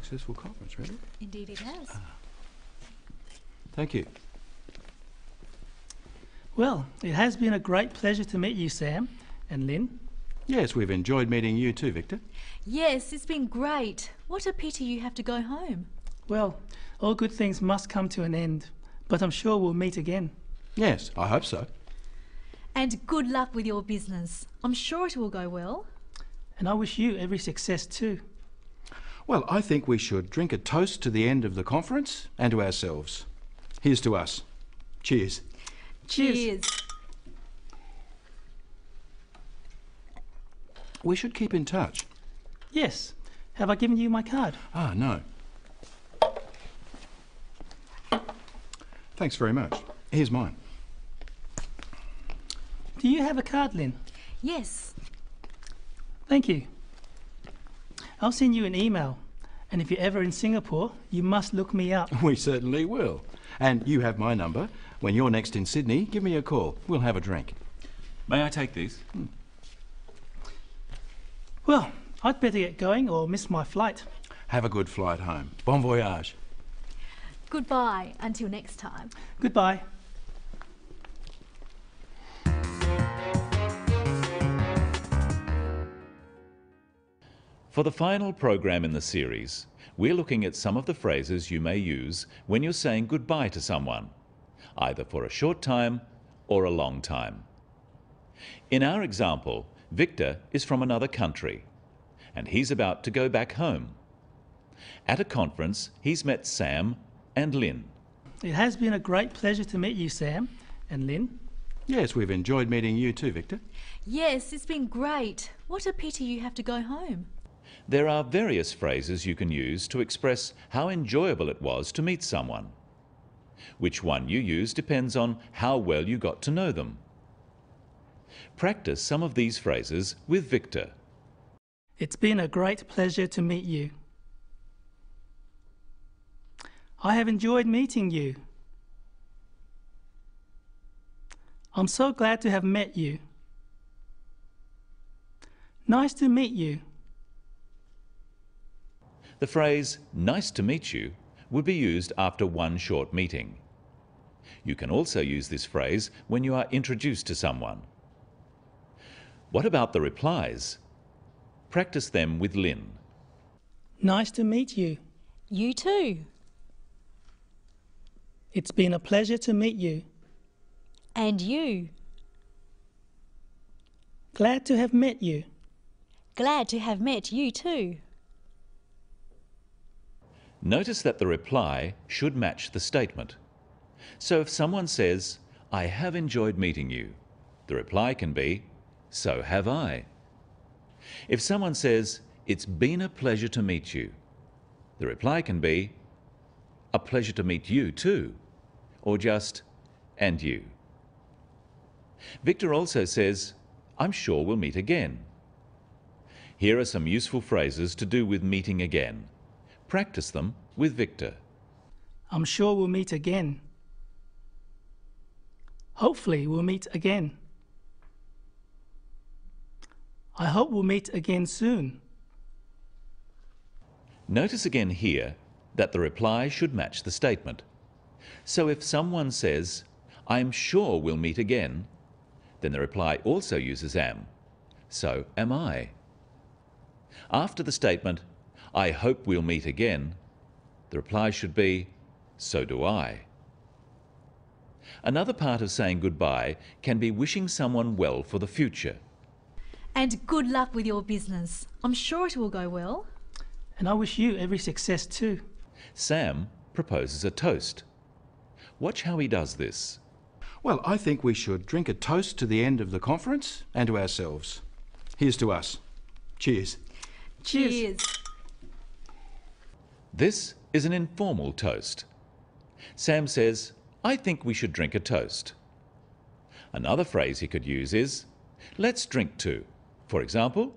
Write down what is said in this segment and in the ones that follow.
successful conference, really. Indeed it has. Thank you. Well, it has been a great pleasure to meet you, Sam and Lynn. Yes, we've enjoyed meeting you too, Victor. Yes, it's been great. What a pity you have to go home. Well, all good things must come to an end, but I'm sure we'll meet again. Yes, I hope so. And good luck with your business. I'm sure it will go well. And I wish you every success too. Well, I think we should drink a toast to the end of the conference and to ourselves. Here's to us. Cheers. Cheers. We should keep in touch. Yes. Have I given you my card? Ah, no. Thanks very much. Here's mine. Do you have a card, Lynn? Yes. Thank you. I'll send you an email, and if you're ever in Singapore, you must look me up. We certainly will. And you have my number. When you're next in Sydney, give me a call. We'll have a drink. May I take these? Well, I'd better get going or miss my flight. Have a good flight home. Bon voyage. Goodbye until next time. Goodbye. For the final program in the series, we're looking at some of the phrases you may use when you're saying goodbye to someone, either for a short time or a long time. In our example, Victor is from another country, and he's about to go back home. At a conference, he's met Sam and Lynn. It has been a great pleasure to meet you, Sam and Lynn. Yes, we've enjoyed meeting you too, Victor. Yes, it's been great. What a pity you have to go home. There are various phrases you can use to express how enjoyable it was to meet someone. Which one you use depends on how well you got to know them. Practice some of these phrases with Victor. It's been a great pleasure to meet you. I have enjoyed meeting you. I'm so glad to have met you. Nice to meet you. The phrase, "nice to meet you," would be used after one short meeting. You can also use this phrase when you are introduced to someone. What about the replies? Practice them with Lynn. Nice to meet you. You too. It's been a pleasure to meet you. And you. Glad to have met you. Glad to have met you too. Notice that the reply should match the statement. So if someone says, "I have enjoyed meeting you," the reply can be, "So have I." If someone says, "It's been a pleasure to meet you," the reply can be, "A pleasure to meet you too," or just, "And you." Victor also says, "I'm sure we'll meet again." Here are some useful phrases to do with meeting again. Practice them with Victor. I'm sure we'll meet again. Hopefully we'll meet again. I hope we'll meet again soon. Notice again here that the reply should match the statement. So if someone says, "I'm sure we'll meet again," then the reply also uses am. So am I. After the statement, "I hope we'll meet again," the reply should be, "So do I." Another part of saying goodbye can be wishing someone well for the future. And good luck with your business. I'm sure it will go well. And I wish you every success too. Sam proposes a toast. Watch how he does this. Well, I think we should drink a toast to the end of the conference and to ourselves. Here's to us. Cheers. Cheers. This is an informal toast. Sam says, "I think we should drink a toast." Another phrase he could use is, "Let's drink to." For example,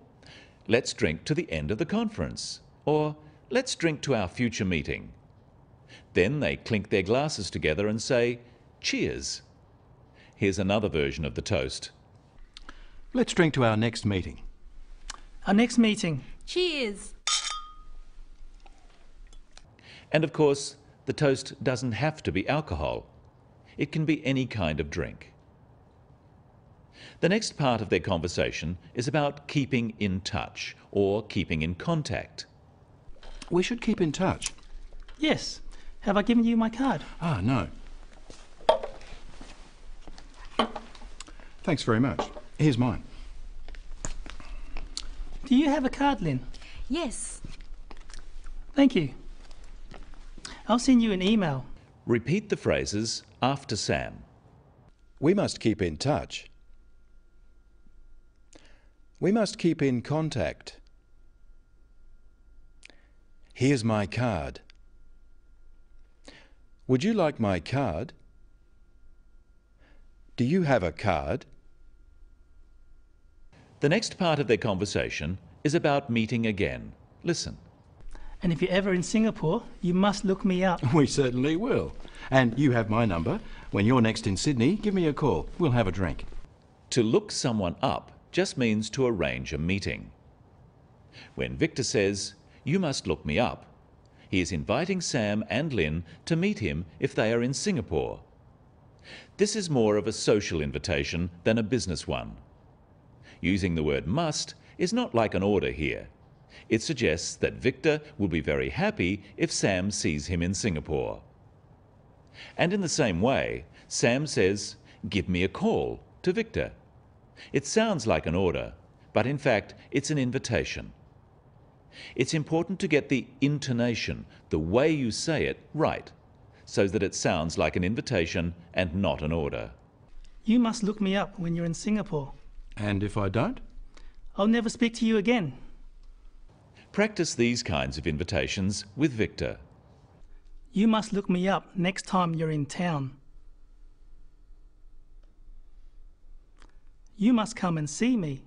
"Let's drink to the end of the conference," or "Let's drink to our future meeting." Then they clink their glasses together and say, "Cheers." Here's another version of the toast. Let's drink to our next meeting. Our next meeting. Cheers. And of course, the toast doesn't have to be alcohol. It can be any kind of drink. The next part of their conversation is about keeping in touch or keeping in contact. We should keep in touch. Yes. Have I given you my card? Ah, no. Thanks very much. Here's mine. Do you have a card, Lynn? Yes. Thank you. I'll send you an email. Repeat the phrases after Sam. We must keep in touch. We must keep in contact. Here's my card. Would you like my card? Do you have a card? The next part of their conversation is about meeting again. Listen. And if you're ever in Singapore, you must look me up. We certainly will. And you have my number. When you're next in Sydney, give me a call. We'll have a drink. To look someone up just means to arrange a meeting. When Victor says, "You must look me up," he is inviting Sam and Lynn to meet him if they are in Singapore. This is more of a social invitation than a business one. Using the word must is not like an order here. It suggests that Victor will be very happy if Sam sees him in Singapore. And in the same way, Sam says, "Give me a call," to Victor. It sounds like an order, but in fact it's an invitation. It's important to get the intonation, the way you say it, right, so that it sounds like an invitation and not an order. You must look me up when you're in Singapore. And if I don't? I'll never speak to you again. Practice these kinds of invitations with Victor. You must look me up next time you're in town. You must come and see me.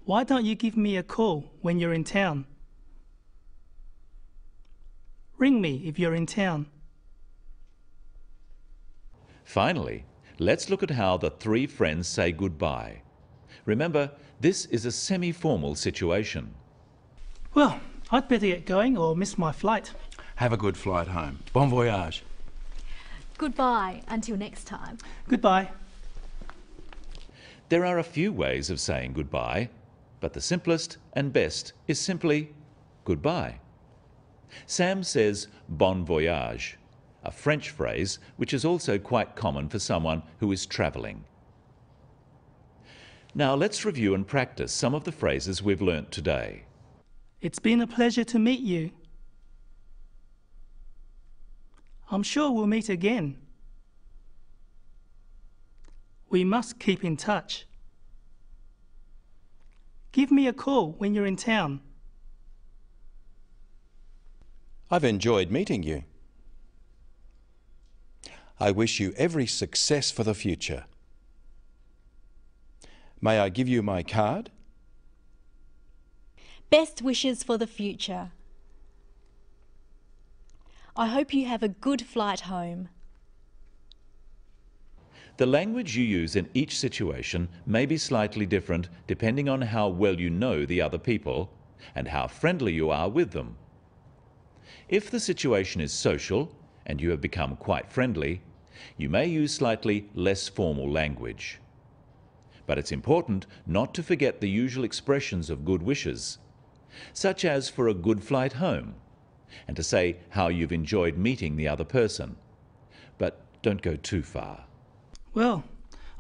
Why don't you give me a call when you're in town? Ring me if you're in town. Finally, let's look at how the three friends say goodbye. Remember, this is a semi-formal situation. Well, I'd better get going or miss my flight. Have a good flight home. Bon voyage. Goodbye until next time. Goodbye. There are a few ways of saying goodbye, but the simplest and best is simply goodbye. Sam says bon voyage, a French phrase which is also quite common for someone who is travelling. Now let's review and practice some of the phrases we've learnt today. It's been a pleasure to meet you. I'm sure we'll meet again. We must keep in touch. Give me a call when you're in town. I've enjoyed meeting you. I wish you every success for the future. May I give you my card? Best wishes for the future. I hope you have a good flight home. The language you use in each situation may be slightly different depending on how well you know the other people and how friendly you are with them. If the situation is social and you have become quite friendly, you may use slightly less formal language. But it's important not to forget the usual expressions of good wishes, such as for a good flight home, and to say how you've enjoyed meeting the other person. But don't go too far. Well,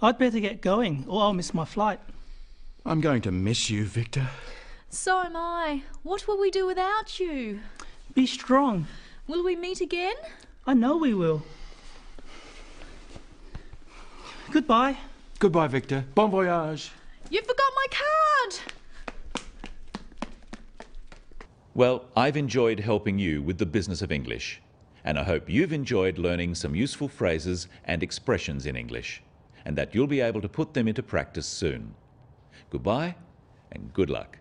I'd better get going or I'll miss my flight. I'm going to miss you, Victor. So am I. What will we do without you? Be strong. Will we meet again? I know we will. Goodbye. Goodbye, Victor. Bon voyage. You forgot my card! Well, I've enjoyed helping you with the business of English, and I hope you've enjoyed learning some useful phrases and expressions in English, and that you'll be able to put them into practice soon. Goodbye and good luck.